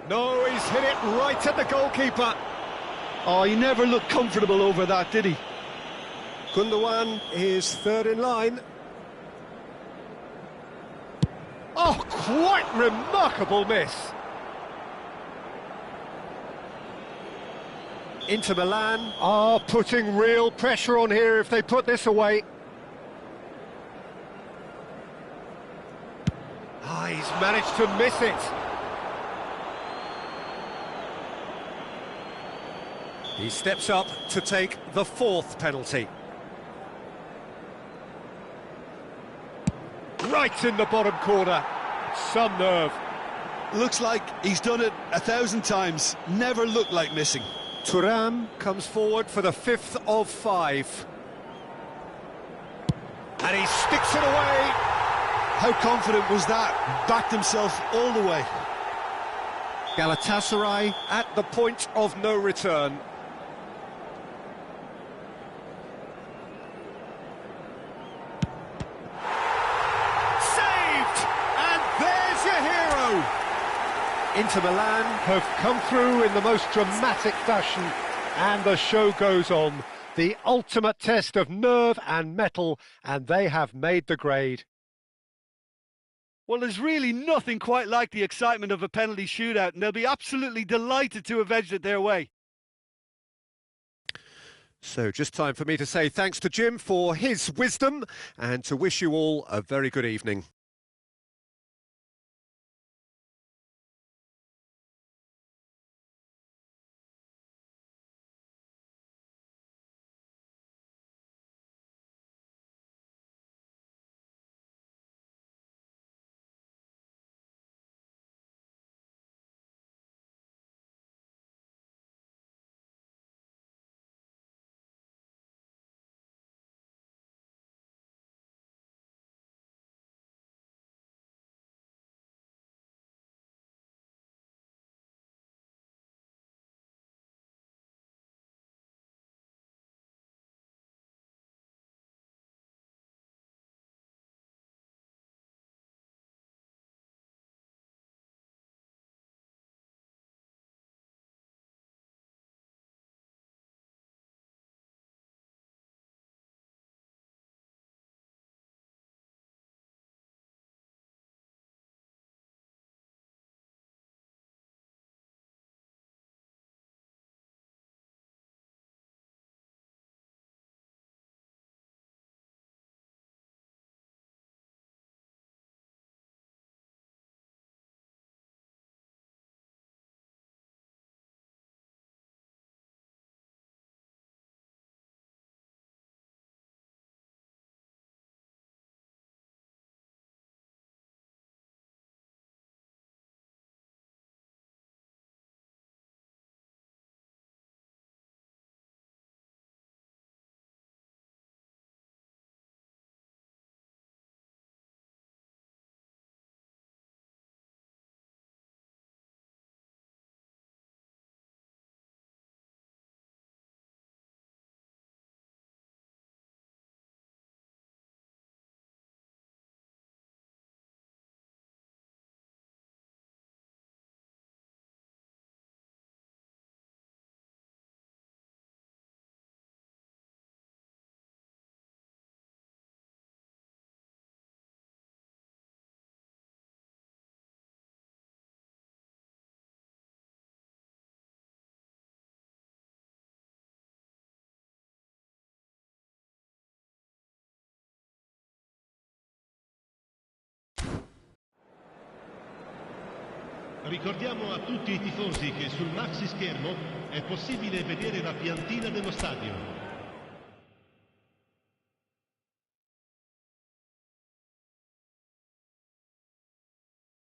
No, he's hit it right at the goalkeeper. Oh, he never looked comfortable over that, did he? Gundogan is third in line. Oh, quite remarkable miss. Inter Milan are putting real pressure on here if they put this away. Ah, he's managed to miss it. He steps up to take the fourth penalty. Right in the bottom corner. Some nerve. Looks like he's done it 1,000 times. Never looked like missing. Thuram comes forward for the 5th of 5. And he sticks it away. How confident was that? Backed himself all the way. Galatasaray at the point of no return. Saved! And there's your hero! Inter Milan have come through in the most dramatic fashion, and the show goes on. The ultimate test of nerve and mettle, and they have made the grade. Well, there's really nothing quite like the excitement of a penalty shootout, and they'll be absolutely delighted to have edged it their way. So just time for me to say thanks to Jim for his wisdom and to wish you all a very good evening. Ricordiamo a tutti i tifosi che sul maxi schermo è possibile vedere la piantina dello stadio.